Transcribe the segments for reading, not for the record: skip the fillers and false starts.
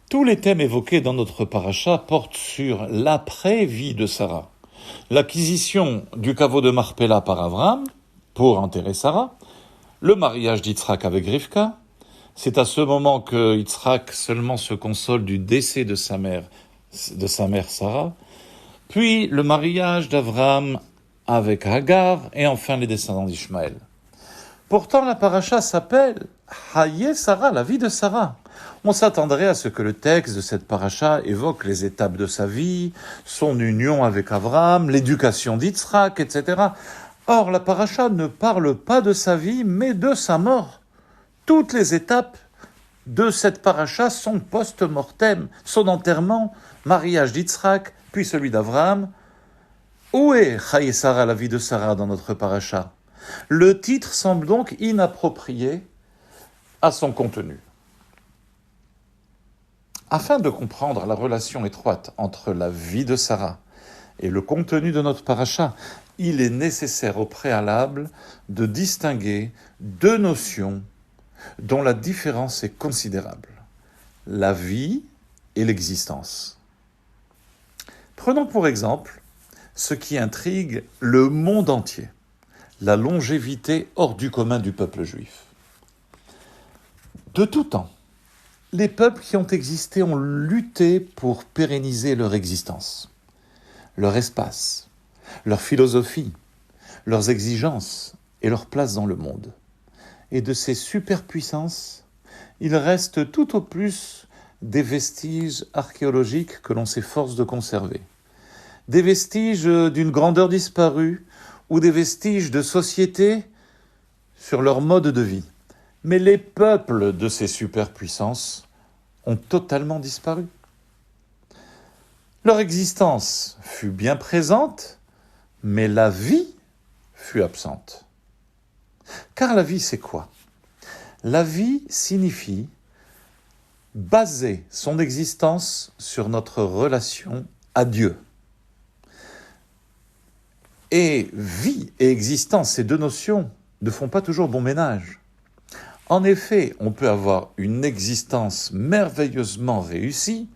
Tous les thèmes évoqués dans notre paracha portent sur l'après-vie de Sarah. L'acquisition du caveau de Marpella par Avram, pour enterrer Sarah, le mariage d'Yitzhak avec Rivka. C'est à ce moment que Yitzhak seulement se console du décès de sa mère Sarah, puis le mariage d'Avram avec Hagar, et enfin les descendants d'Ishmaël. Pourtant, la paracha s'appelle Haye Sarah, la vie de Sarah. On s'attendrait à ce que le texte de cette paracha évoque les étapes de sa vie, son union avec Avram, l'éducation d'Yitzhak, etc. Or, la paracha ne parle pas de sa vie, mais de sa mort. Toutes les étapes de cette paracha sont post-mortem. Son enterrement, mariage d'Yitzhak, puis celui d'Avram. Où est Haye Sarah, la vie de Sarah, dans notre paracha ? Le titre semble donc inapproprié à son contenu. Afin de comprendre la relation étroite entre la vie de Sarah et le contenu de notre paracha, il est nécessaire au préalable de distinguer deux notions dont la différence est considérable: la vie et l'existence. Prenons pour exemple ce qui intrigue le monde entier: la longévité hors du commun du peuple juif. De tout temps, les peuples qui ont existé ont lutté pour pérenniser leur existence, leur espace, leur philosophie, leurs exigences et leur place dans le monde. Et de ces superpuissances, il reste tout au plus des vestiges archéologiques que l'on s'efforce de conserver, des vestiges d'une grandeur disparue ou des vestiges de société sur leur mode de vie. Mais les peuples de ces superpuissances ont totalement disparu. Leur existence fut bien présente, mais la vie fut absente. Car la vie, c'est quoi ? La vie signifie baser son existence sur notre relation à Dieu. Et vie et existence, ces deux notions ne font pas toujours bon ménage. En effet, on peut avoir une existence merveilleusement réussie,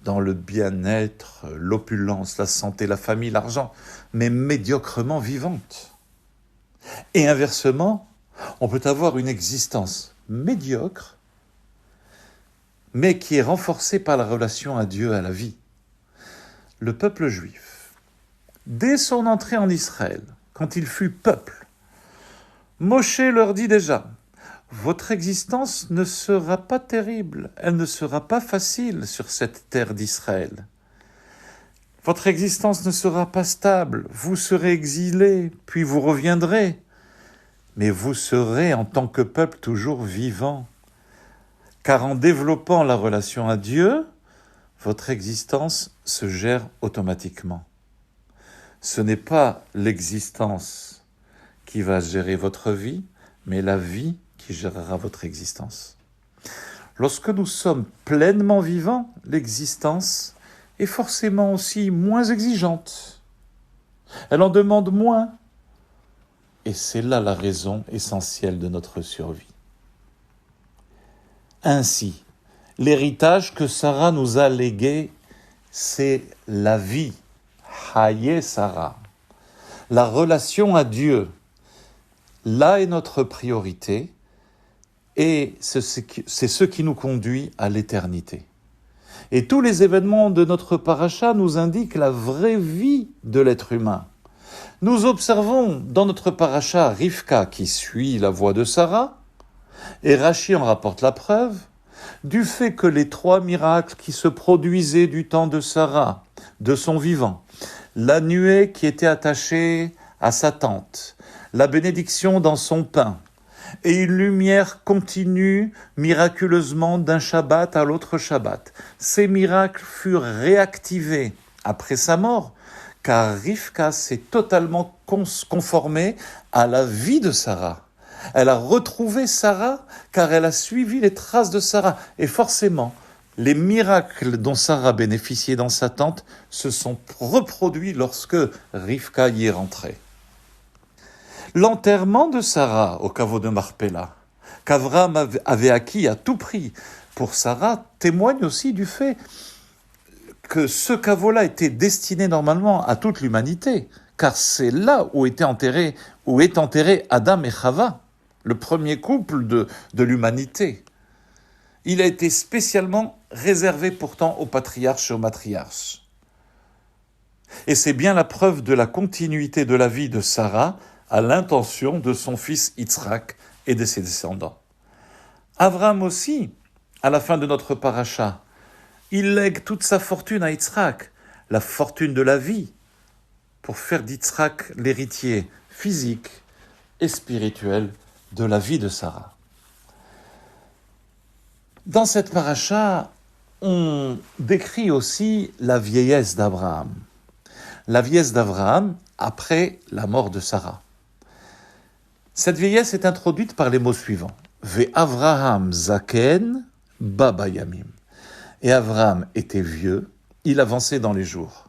dans le bien-être, l'opulence, la santé, la famille, l'argent, mais médiocrement vivante. Et inversement, on peut avoir une existence médiocre, mais qui est renforcée par la relation à Dieu, à la vie. Le peuple juif, dès son entrée en Israël, quand il fut peuple, Moshe leur dit déjà: votre existence ne sera pas terrible, elle ne sera pas facile sur cette terre d'Israël. Votre existence ne sera pas stable, vous serez exilés, puis vous reviendrez, mais vous serez en tant que peuple toujours vivant, car en développant la relation à Dieu, votre existence se gère automatiquement. Ce n'est pas l'existence qui va gérer votre vie, mais la vie qui gérera votre existence. Lorsque nous sommes pleinement vivants, l'existence est forcément aussi moins exigeante. Elle en demande moins. Et c'est là la raison essentielle de notre survie. Ainsi, l'héritage que Sarah nous a légué, c'est la vie. Haye Sarah. La relation à Dieu. Là est notre priorité. Et c'est ce qui nous conduit à l'éternité. Et tous les événements de notre paracha nous indiquent la vraie vie de l'être humain. Nous observons dans notre paracha Rivka qui suit la voie de Sarah, et Rashi en rapporte la preuve, du fait que les 3 miracles qui se produisaient du temps de Sarah, de son vivant, la nuée qui était attachée à sa tente, la bénédiction dans son pain, et une lumière continue miraculeusement d'un Shabbat à l'autre Shabbat. Ces miracles furent réactivés après sa mort, car Rivka s'est totalement conformée à la vie de Sarah. Elle a retrouvé Sarah, car elle a suivi les traces de Sarah. Et forcément, les miracles dont Sarah bénéficiait dans sa tente se sont reproduits lorsque Rivka y est rentrée. L'enterrement de Sarah au caveau de Marpella, qu'Avram avait acquis à tout prix, pour Sarah témoigne aussi du fait que ce caveau-là était destiné normalement à toute l'humanité, car c'est là où est enterré Adam et Chava, le premier couple de l'humanité. Il a été spécialement réservé pourtant aux patriarches et aux matriarches. Et c'est bien la preuve de la continuité de la vie de Sarah à l'intention de son fils Yitzhak et de ses descendants. Abraham aussi, à la fin de notre paracha, il lègue toute sa fortune à Yitzhak, la fortune de la vie, pour faire d'Yitzhak l'héritier physique et spirituel de la vie de Sarah. Dans cette paracha, on décrit aussi la vieillesse d'Abraham. La vieillesse d'Abraham après la mort de Sarah. Cette vieillesse est introduite par les mots suivants. Ve'Avraham zaken baba yamim. Et Abraham était vieux, il avançait dans les jours.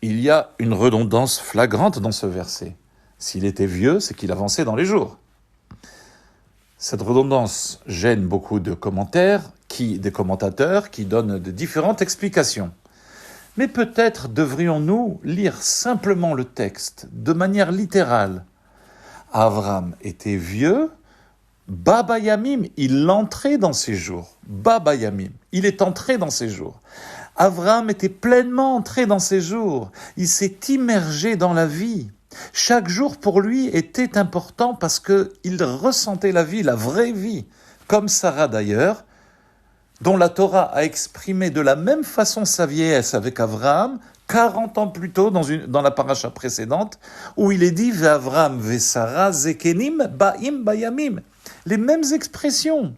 Il y a une redondance flagrante dans ce verset. S'il était vieux, c'est qu'il avançait dans les jours. Cette redondance gêne beaucoup de des commentateurs qui donnent de différentes explications. Mais peut-être devrions-nous lire simplement le texte de manière littérale. Abraham était vieux, Baba Yamim, il entrait dans ses jours. Baba Yamim, il est entré dans ses jours. Abraham était pleinement entré dans ses jours. Il s'est immergé dans la vie. Chaque jour pour lui était important parce qu'il ressentait la vie, la vraie vie. Comme Sarah d'ailleurs, dont la Torah a exprimé de la même façon sa vieillesse avec Abraham, 40 ans plus tôt dans la paracha précédente, où il est dit « Ve'Avraham ve'Sara zekenim ba'im bayamim ». Les mêmes expressions.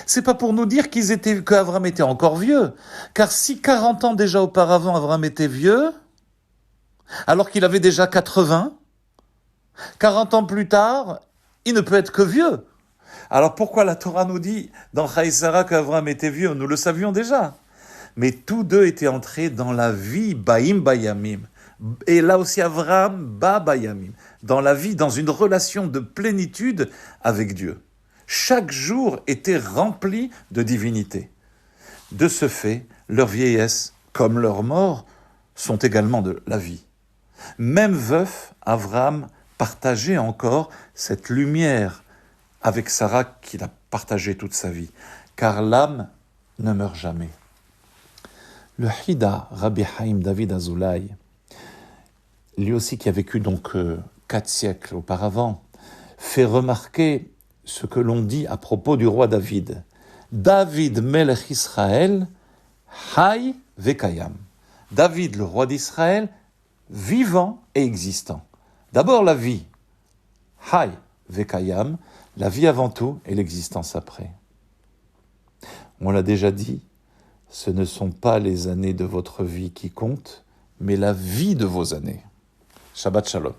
C'est pas pour nous dire qu'Abraham était encore vieux, car si 40 ans déjà auparavant Abraham était vieux, alors qu'il avait déjà 80, 40 ans plus tard, il ne peut être que vieux. Alors pourquoi la Torah nous dit dans Chaïsara qu'Abraham était vieux? Nous le savions déjà. Mais tous deux étaient entrés dans la vie Baim Bayamim. Et là aussi Abraham Ba Bayamim. Dans la vie, dans une relation de plénitude avec Dieu. Chaque jour était rempli de divinité. De ce fait, leur vieillesse, comme leur mort, sont également de la vie. Même veuf, Abraham partageait encore cette lumière avec Sarah qu'il a partagé toute sa vie, car l'âme ne meurt jamais. Le Hida, Rabbi Haïm David Azoulay, lui aussi qui a vécu donc 4 siècles auparavant, fait remarquer ce que l'on dit à propos du roi David. David Melech Israël, Hay Vekayam. David, le roi d'Israël, vivant et existant. D'abord la vie, Hay Vekayam, la vie avant tout et l'existence après. On l'a déjà dit, ce ne sont pas les années de votre vie qui comptent, mais la vie de vos années. Shabbat Shalom.